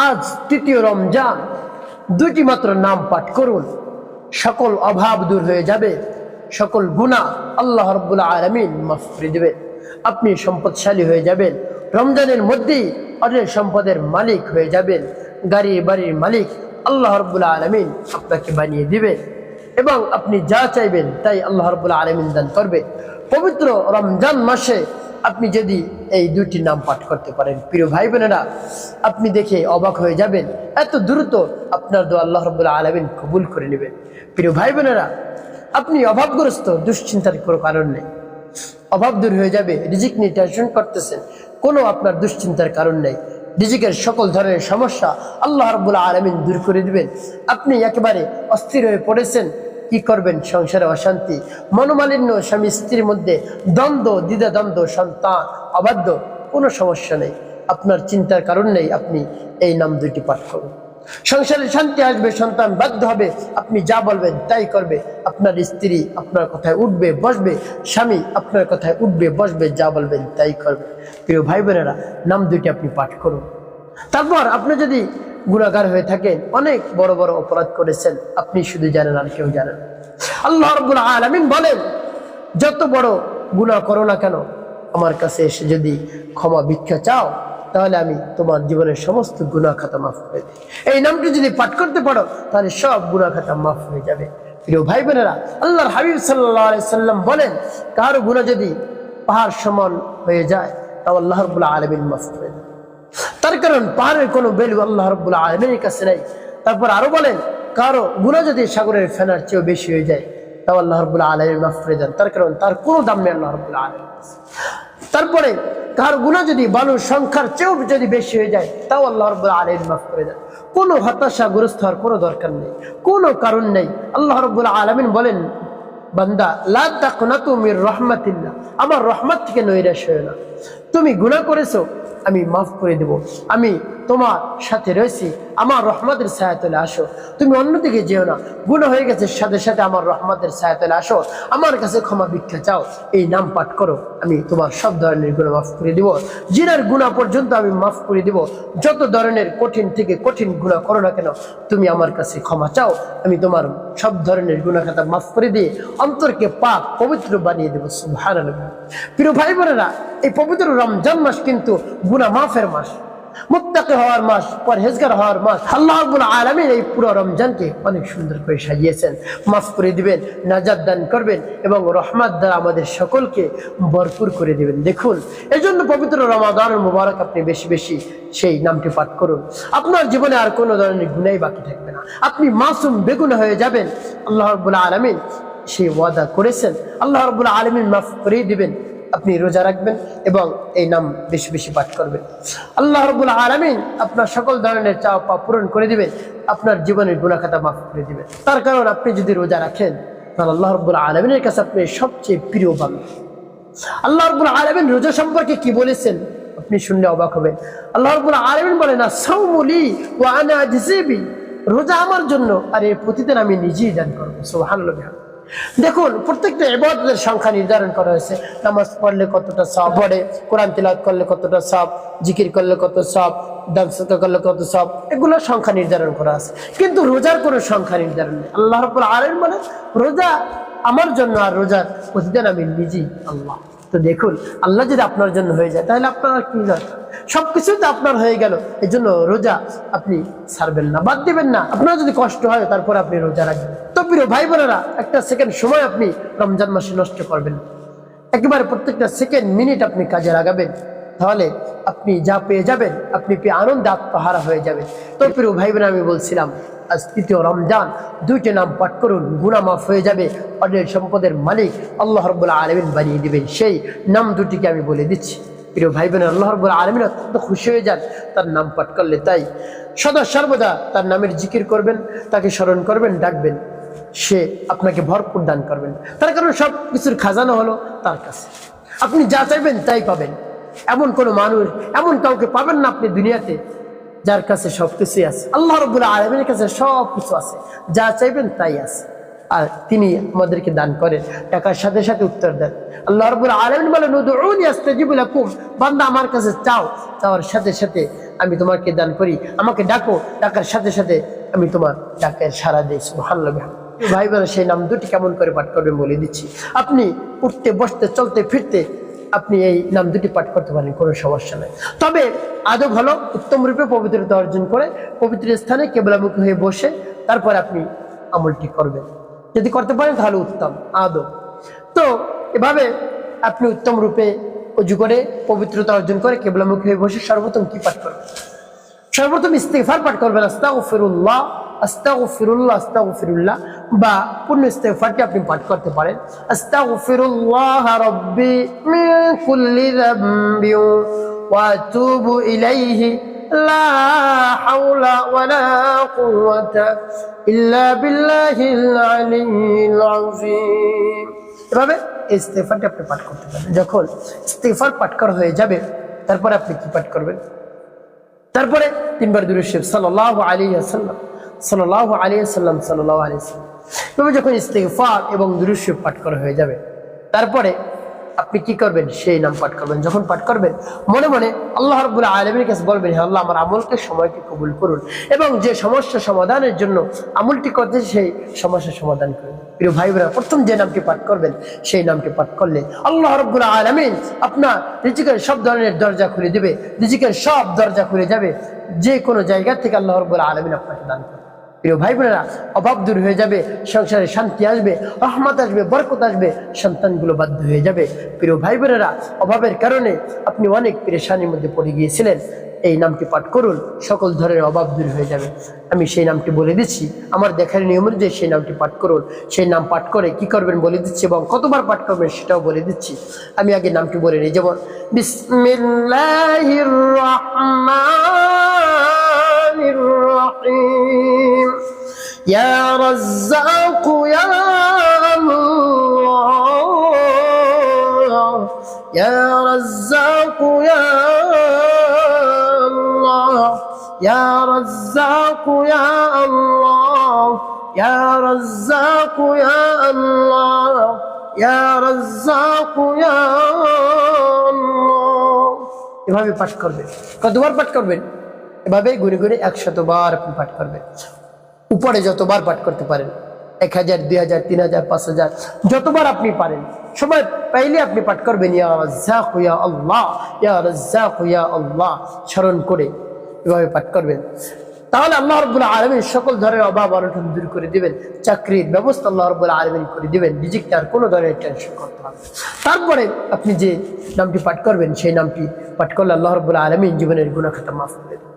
আজ তৃতীয় রমজান, দুটি মাত্র নাম পাঠ করুন, সকল অভাব দূর হয়ে যাবে, সকল গুনাহ আল্লাহ রাব্বুল আলামিন মাফ করে দেবেন। আপনি সম্পদশালী হয়ে যাবেন, রমজানের মধ্যেই অনেক সম্পদের মালিক হয়ে যাবেন, গাড়ি বাড়ির মালিক আল্লাহ রাব্বুল আলামিন আপনাকে বানিয়ে দিবেন এবং আপনি যা চাইবেন তাই আল্লাহ রাব্বুল আলামিন দান করবেন। পবিত্র রমজান মাসে আপনি যদি এই দুটি নাম পাঠ করতে পারেন, প্রিয় ভাই বোনেরা, আপনি দেখে অবাক হয়ে যাবেন এত দ্রুত আপনার দোয়া আল্লাহ রাব্বুল আলামিন কবুল করে নেবেন। প্রিয় ভাই বোনেরা, আপনি অভাবগ্রস্ত, দুশ্চিন্তার কোনো কারণ নেই, অভাব দূর হয়ে যাবে। রিজিক নিয়ে টেনশন করতেছেন, কোনো আপনার দুশ্চিন্তার কারণ নেই। রিজিকের সকল ধরনের সমস্যা আল্লাহ রাব্বুল আলামিন দূর করে দিবেন। আপনি একেবারে অস্থির হয়ে পড়েছেন, কি করবেন, সংসারে অশান্তি, মনোমালিন্য, স্বামী স্ত্রীর মধ্যে দ্বন্দ্ব, দ্বিধাদ্বন্দ্ব, সন্তান অবাধ্য, কোনো সমস্যা নেই, আপনার চিন্তার কারণ নেই। আপনি এই নাম দুইটি পাঠ করুন, সংসারে শান্তি আসবে, সন্তান বাধ্য হবে, আপনি যা বলবেন তাই করবে। আপনার স্ত্রী আপনার কথায় উঠবে বসবে, স্বামী আপনার কথায় উঠবে বসবে, যা বলবেন তাই করবে। প্রিয় ভাই বোনেরা, নাম দুইটি আপনি পাঠ করুন। তারপর আপনি যদি গুনাহগার হয়ে থাকেন, অনেক বড় বড় অপরাধ করেছেন, আপনি শুধু জানেন আর কেউ জানেন। আল্লাহ রাব্বুল আলামিন বলেন, যত বড় গুনাহ করো না কেন, আমার কাছে এসে যদি ক্ষমা ভিক্ষা চাও, তাহলে আমি তোমার জীবনের সমস্ত গুনাহ খাতা মাফ করে দিই। এই নামটি যদি পাঠ করতে পারো, তাহলে সব গুনাহ খাতা মাফ হয়ে যাবে। প্রিয় ভাই বোনেরা, আল্লাহর হাবিব সাল্লাল্লাহু আলাইহি সাল্লাম বলেন, কারো গুনাহ যদি পাহাড় সমান হয়ে যায়, তাও আল্লাহ রাব্বুল আলামিন মাফ করে দেন। তার কারণ পাহাড়ের কোনো ভ্যালু আল্লাহ রাব্বুল আলামিনের কাছে নাই। তারপর আরো বলেন, কারো গুনাহ যদি সাগরের ফেনার চেয়েও বেশি হয়ে যায়, তাও আল্লাহ রাব্বুল আলামিন মাফ করে দেন। তার কারণ তার কোনো দাম নেই আল্লাহ রাব্বুল আলামিনের কাছে। তারপরে কার গুনাহ যদি বালুর সংখ্যার চেয়েও যদি বেশি হয়ে যায়, তাও আল্লাহ রাব্বুল আলামিন মাফ করে দেন। কোনো হতাশাগ্রস্ত হওয়ার কোনো দরকার নেই, কোনো কারণ নেই। আল্লাহ রাব্বুল আলামিন বলেন, বান্দা লা তাকনাতু মির রাহমাতিল্লাহ, আমার রহমত থেকে নৈরাশ হয়ো না। তুমি গুনাহ করেছো, আমি মাফ করে দেব, আমি তোমার সাথে রয়েছি, আমার রহমতের ছায়াতলে আসো। তুমি অন্যদিকে যেও না, গুনাহ হয়ে গেছে, সাথে সাথে আমার রহমতের ছায়াতলে আসো, আমার কাছে ক্ষমা ভিক্ষা চাও, এই নাম পাঠ করো, আমি তোমার সব ধরনের গুনাহ মাফ করে দিব। জিনার গুনাহ পর্যন্ত আমি মাফ করে দিব। যত ধরনের কঠিন থেকে কঠিন গুনাহ করো না কেন, তুমি আমার কাছে ক্ষমা চাও, আমি তোমার সব ধরনের গুনাহ খাতা মাফ করে দিয়ে অন্তরকে পাক পবিত্র বানিয়ে দেব। সুবহানাল্লাহ। প্রিয় ভাই বোনেরা, এই পবিত্র রমজান মাস কিন্তু গুনাহ মাফের মাস, মুত্তাকি হওয়ার মাস, পরহেজগার হওয়ার মাস। আল্লাহ রাব্বুল আলামিন এই পুরো রমজানকে অনেক সুন্দর করে সাজিয়েছেন। মাফ করে দিবেন, নাজাত দান করবেন এবং রহমত দ্বারা আমাদের সকলকে ভরপুর করে দিবেন। দেখুন, এজন্য পবিত্র রমাদানুল মুবারক আপনি বেশি বেশি সেই নামটি পাঠ করুন। আপনার জীবনে আর কোনো ধরনের গুনাহই বাকি থাকবে না, আপনি মাসুম বেগুনাহ হয়ে যাবেন। আল্লাহ রাব্বুল আলামিন সেই ওয়াদা করেছেন, আল্লাহ রাব্বুল আলামিন মাফ করে দিবেন। আপনি রোজা রাখবেন এবং এই নাম বেশি বেশি পাঠ করবেন। আল্লাহ রাব্বুল আলামিন আপনার সকল ধরনের চাওয়া পাওয়া পূরণ করে দিবেন, আপনার জীবনের গুনাহ খাতা মাফ করে দিবেন। তার কারণ আপনি যদি রোজা রাখেন, তাহলে আল্লাহ রাব্বুল আলামিনের কাছে আপনি সবচেয়ে প্রিয় বান্দা। আল্লাহ রাব্বুল আলামিন রোজা সম্পর্কে কি বলেছেন আপনি শুনলে অবাক হবেন। আল্লাহ রাব্বুল আলামিন বলেন, আস-সাওমু লি ওয়া আনা আজজি বি, রোজা আমার জন্য আর এর প্রতিদান আমি নিজেই দান করব। সুবহানাল্লাহ। দেখুন, প্রত্যেকটা ইবাদতের সংখ্যা নির্ধারণ করা হয়েছে। নামাজ পড়লে কতটা সওয়াব পড়ে, কোরআন তিলাওয়াত করলে কতটা সওয়াব, জিকির করলে কত সওয়াব, দান সাদকা করলে কত সওয়াব, এগুলোর সংখ্যা নির্ধারণ করা আছে। কিন্তু রোজার কোনো সংখ্যা নির্ধারণ নেই। আল্লাহ রাব্বুল আলামিন বলেন, রোজা আমার জন্য আর রোজার প্রতিদান আমি নিজেই আল্লাহ। তো দেখুন, আল্লাহ যদি আপনার জন্য হয়ে যায়, তাহলে আপনার আর কি দরকার, সবকিছু তো আপনার হয়ে গেল। এই জন্য রোজা আপনি ছাড়বেন না, বাদ দিবেন না। আপনার যদি কষ্ট হয়, তারপর আপনি রোজা রাখবেন। তো প্রিয় ভাই বোনেরা, একটা সেকেন্ড সময় আপনি রমজান মাসে নষ্ট করবেন, একেবারে প্রত্যেকটা সেকেন্ড মিনিট আপনি কাজে লাগাবেন, তাহলে আপনি যা পেয়ে যাবেন, আপনি পেয়ে আনন্দে আত্মহারা হয়ে যাবেন। তো প্রিয় ভাই বোনেরা, আমি বলছিলাম আজ তৃতীয় রমজান, দুইটি নাম পাঠ করুন, গুনাহ মাফ হয়ে যাবে, অনেক সম্পদের মালিক আল্লাহ রাব্বুল আলামিন বানিয়ে দিবেন। সেই নাম দুটিকে আমি বলে দিচ্ছি। প্রিয় ভাই বোনেরা, আল্লাহ রাব্বুল আলামিন অত্যন্ত খুশি হয়ে যান তার নাম পাঠ করলে। তাই সদা সর্বদা তার নামের জিকির করবেন, তাকে স্মরণ করবেন, ডাকবেন, সে আপনাকে ভরপুর দান করবেন। তার কারণ সব কিছুর খাজানা হলো তার কাছে, আপনি যা চাইবেন তাই পাবেন। এমন কোনো মানুষ, এমন কাউকে পাবেন না আপনি দুনিয়াতে যার কাছে সবকিছুই আছে। আল্লাহ রাব্বুল আলামিনের কাছে সব কিছু আছে, যা চাইবেন তাই আছে। আর তিনি আমাদেরকে দান করেন, ডাকার সাথে সাথে উত্তর দেন। আল্লাহ রাব্বুল আলামিন বলেন উদউনি আস্তাজিব লাকুম, বান্দা আমার কাছে চাও, চাওয়ার সাথে সাথে আমি তোমাকে দান করি। আমাকে ডাকো, ডাকার সাথে সাথে আমি তোমার ডাকের সাড়া দিই। সুবহানাল্লাহ। ভাই বোনেরা, সেই নাম দুটি কেমন করে পাঠ করবেন বলে দিচ্ছি। আপনি উঠতে বসতে চলতে ফিরতে আপনি এই নাম দুটি পাঠ করতে পারেন, কোনো সমস্যা নেই। তবে আদব হলো উত্তম রূপে পবিত্রতা অর্জন করে পবিত্র স্থানে কেবলামুখী হয়ে বসে তারপর আপনি আমলটি করবেন। যদি করতে পারেন তাহলে উত্তম আদব। তো এভাবে আপনি উত্তম রূপে অজু করে পবিত্রতা অর্জন করে কেবলামুখী হয়ে বসে সর্বপ্রথম কি পাঠ করবেন? সর্বপ্রথম ইস্তিগফার পাঠ করবেন, আস্তাগফিরুল্লাহ আস্তাগফিরুল্লাহ আস্তাগফিরুল্লাহ, বা পূর্ণ ইস্তিগফারটি আপনি পাঠ করতে পারেন। আস্তাগফিরুল্লাহ রাব্বি মিন কুল্লি যামবি ওয়া আতুবু ইলাইহি লা হাওলা ওয়ালা কুওয়াতা ইল্লা বিল্লাহিল আলিয়্যিল আযীম। এভাবে ইস্তিগফারটি আপনি পাঠ করতে পারেন। যখন ইস্তিগফার পাঠ করা হয়ে যাবে তারপরে আপনি কি পাঠ করবেন? তারপরে তিনবার দুরূদ শরীফ সাল্লাল্লাহু আলাইহি ওয়াসাল্লাম সাল্লাল্লাহু আলাইহি ওয়াসাল্লাম সাল্লাল্লাহু আলাইহি ওয়াসাল্লাম। তবে যখন ইস্তিগফার এবং দুরূদ শরীফ পাঠ করা হয়ে যাবে তারপরে আপনি কি করবেন? সেই নাম পাঠ করবেন। যখন পাঠ করবেন মনে মনে আল্লাহ রাব্বুল আলামিনের কাছে বলবেন, হে আল্লাহ, আমার আমলকে সময়কে কবুল করুন এবং যে সমস্যা সমাধানের জন্য আমলটি করতে সেই সমস্যার সমাধান করুন। প্রিয় ভাই বোনেরা, প্রথম যে নামটি পাঠ করবেন সেই নামটি পাঠ করলে আল্লাহ রাব্বুল আলামিন আপনার রিজিকের সব ধরনের দরজা খুলে দিবে, রিজিকের সব দরজা খুলে যাবে। যে কোনো জায়গা থেকে আল্লাহ রাব্বুল আলামিন আপনাকে দান করবে। প্রিয় ভাই বোনেরা, অভাব দূর হয়ে যাবে, সংসারে শান্তি আসবে, রহমত আসবে, বরকত আসবে, সন্তানগুলো বাধ্য হয়ে যাবে। প্রিয় ভাই বোনেরা, অভাবের কারণে আপনি অনেক পেরেশানির মধ্যে পড়ে গিয়েছিলেন, এই নামটি পাঠ করুন, সকল ধরনের অভাব দূর হয়ে যাবে। আমি সেই নামটি বলে দিচ্ছি, আমার দেখার নিয়ম অনুযায়ী সেই নামটি পাঠ করুন। সেই নাম পাঠ করে কি করবেন বলে দিচ্ছি এবং কতবার পাঠ করবেন সেটাও বলে দিচ্ছি। আমি আগে নামটি বলে নিই, যেমন বিসমিল্লাহির রহমানির রহিম, ইয়া রাজ্জাক ইয়া আল্লাহ, ইয়া রাজ্জাক ইয়া يا رزاق يا الله يا رزاق يا الله يا رزاق يا الله। এভাবে পাঠ করবেন। কতবার পাঠ করবেন? এভাবে গুনে গুনে 100 বার আপনি পাঠ করবেন। উপরে যতবার পাঠ করতে পারেন, 1000 2000 3000 5000 যতবার আপনি পারেন, সময় পাইলে আপনি পাঠ করবেন ইয়া রাজ্জাক ইয়া আল্লাহ, ইয়া রাজ্জাক ইয়া আল্লাহ স্মরণ করে এভাবে পাঠ করবেন। তাহলে আল্লাহ রাব্বুল আলামিন সকল ধরনের অভাব অনটন দূর করে দিবেন, চাকরির ব্যবস্থা আল্লাহ রাব্বুল আলামিন করে দিবেন, রিজিকটা আর কোনো ধরনের টেনশন করতে হবে। তারপরে আপনি যে নামটি পাঠ করবেন সেই নামটি পাঠ করলে আল্লাহ রাব্বুল আলামিন জীবনের গুনাহ খাতা মাফ করে দেবেন।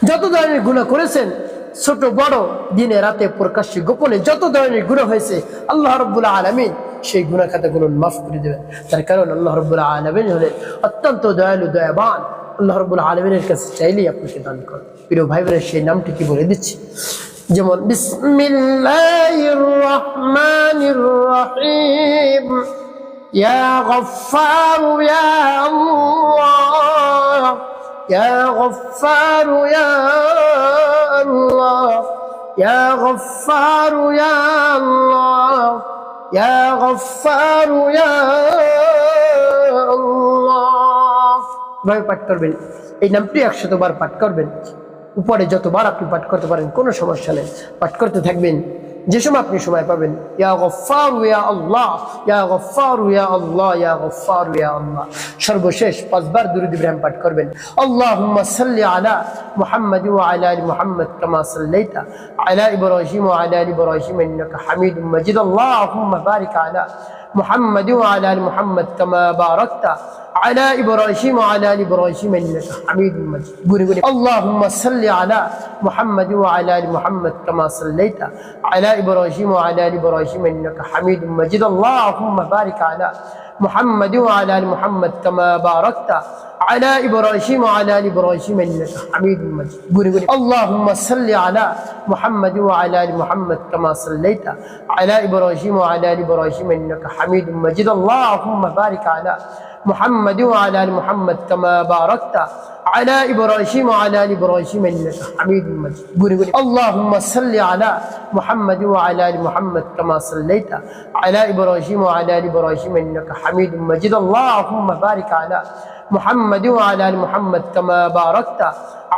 যত ধরনের গুনাহ করেছেন, ছোট বড়, দিনে রাতে প্রকাশ্যে গোপনে যত ধরনের গুনাহ হয়েছে, আল্লাহ রাব্বুল আলামিন সেই গুনাহ খাতাগুলো মাফ করে দেবেন। তার কারণ আল্লাহ রাব্বুল আলামিন হলেন অত্যন্ত দয়ালু, দয়াবান। আল্লাহ রাব্বুল আলামিনের কাছে চাইলেই আপনাকে দান করেন। প্রিয় ভাই বোনের, সেই নামটি কি বলে দিচ্ছি, যেমন বিসমিল্লাহির রহমানির রহিম, ইয়া গফফার ইয়া আল্লাহ, ইয়া গফফার ইয়া আল্লাহ, ইয়া গফফার ইয়া আল্লাহ, ইয়া গফফার ইয়া আল্লাহ। ভাবে পাঠ করবেন। এই নামটি 100 বার পাঠ করবেন। উপরে যতবার আপনি পাঠ করতে পারেন কোনো সমস্যা নেই, পাঠ করতে থাকবেন যে সময় আপনি সময় পাবেন। ইয়া গফফার ইয়া আল্লাহ, ইয়া গফফার ইয়া আল্লাহ, ইয়া গফফার ইয়া আল্লাহ। সর্বশেষ 5 বার দুরূদ ইব্রাহিম পাঠ করবেন। আল্লাহুম্মা সাল্লি আলা মুহাম্মাদ ওয়া আলা আলি মুহাম্মাদ কামা সাল্লাইতা আলা ইব্রাহিম ওয়া আলা আলি ইব্রাহিম ইন্নাকা হামিদুম মাজিদ। আল্লাহুম্মা বারিক আলা মুহাম্মাদ ওয়া আলা আলি মুহাম্মাদ কামা বারাকতা على إبراهيم وعلى آل إبراهيم إنك حميد مجيد. اللهم صل على محمد وعلى آل محمد كما صليت على إبراهيم وعلى آل إبراهيم إنك حميد مجيد. اللهم بارك على محمد وعلى آل محمد كما باركت على إبراهيم وعلى آل إبراهيم إنك حميد مجيد. اللهم صل على محمد وعلى آل محمد كما صليت على إبراهيم وعلى آل إبراهيم إنك حميد مجيد. اللهم بارك على محمد وعلى آل محمد كما باركت على إبراهيم وعلى آل إبراهيم إنك حميد مجيد. اللهم صل على محمد وعلى آل محمد كما صليت على إبراهيم وعلى آل إبراهيم إنك حميد مجيد. اللهم بارك على محمد وعلى آل محمد كما باركت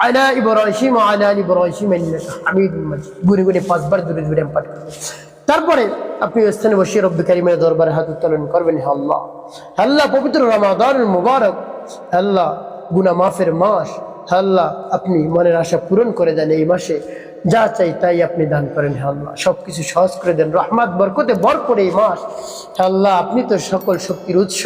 على إبراهيم وعلى آل إبراهيم إنك حميد مجيد. গুনে গুনে 5 বার দরুদ পড়ে পাঠ করবেন। তারপরে আপনি স্থানে বসে রব্বি কারীমের দরবারে হাত উত্তোলন করবেন। হে আল্লাহ, আল্লাহ পবিত্র রমাদানুল মুবারক, আল্লাহ গুনাহ মাফের মাস, আল্লাহ আপনি মনের আশা পূরণ করে দেন। এই মাসে যা চাই তাই আপনি দান করেন। হে আল্লাহ সবকিছু সহজ করে দেন, রহমত বরকতে ভরপুর এই মাস। আল্লাহ আপনি তো সকল শক্তির উৎস,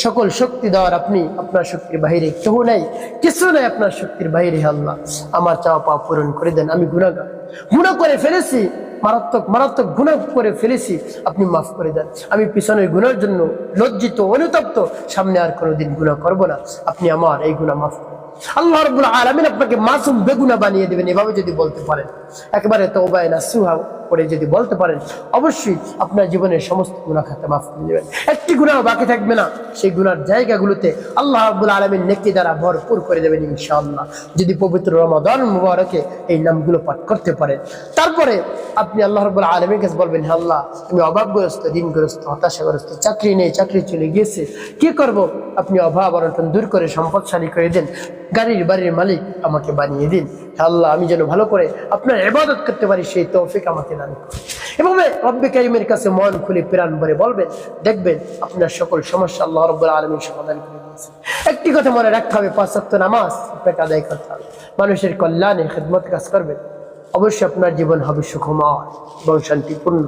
সকল শক্তি দেওয়ার আপনি, আপনার শক্তির বাইরে কেউ নেই, কিছু নেই আপনার শক্তির বাইরে। আল্লাহ আমার চাওয়া পাওয়া পূরণ করে দেন। আমি গুনাহগার, গুনাহ করে ফেলেছি, মারাত্মক মারাত্মক গুনাহ করে ফেলেছি, আপনি মাফ করে দেন। আমি পিছনের গুনাহের জন্য লজ্জিত, অনুতপ্ত, সামনে আর কোনোদিন গুনাহ করব না। আপনি আমার এই গুনাহ মাফ করুন। আল্লাহ রাব্বুল আলামিন আপনাকে মাসুম বেগুনাহ বানিয়ে দেবেন। এভাবে যদি বলতে পারেন, একেবারে তওবা নাসুহা করে যদি বলতে পারেন, অবশ্যই আপনার জীবনের সমস্ত গুনাহ খাতা মাফ করে দেবেন। একটি গুনাহ বাকি থাকবে না। সেই গুনার জায়গাগুলোতে আল্লাহ রাব্বুল আলামিন নেকি দ্বারা ভরপুর করে দেবেন ইনশাআল্লাহ, যদি পবিত্র রমাদান মুবারকে এই নামগুলো পাঠ করতে পারেন। তারপরে আপনি আল্লাহ রাব্বুল আলামিনের কাছে বলবেন, হে আল্লাহ আমি অভাবগ্রস্ত, ঋণগ্রস্ত, হতাশাগ্রস্ত, চাকরি নেই, চাকরি চলে গিয়েছে, কি করব? আপনি অভাব অনটন দূর করে সম্পদশালী করে দেন, গাড়ির বাড়ির মালিক আমাকে বানিয়ে দিন। হে আল্লাহ আমি যেন ভালো করে আপনার ইবাদত করতে পারি, সেই তৌফিক আমাকে দান করুন। এভাবে রব্বি কারীমের কাছে মন খুলে প্রাণ ভরে বলবেন, দেখবেন আপনার সকল সমস্যা আল্লাহ রাব্বুল আলামিন সমাধান করে দিয়েছেন। একটি কথা মনে রাখতে হবে, 5 ওয়াক্ত নামাজ আপনাকে আদায় করতে হবে, মানুষের কল্যাণে খিদমত কাজ করবেন, অবশ্যই আপনার জীবন হবে সুখময় এবং শান্তিপূর্ণ।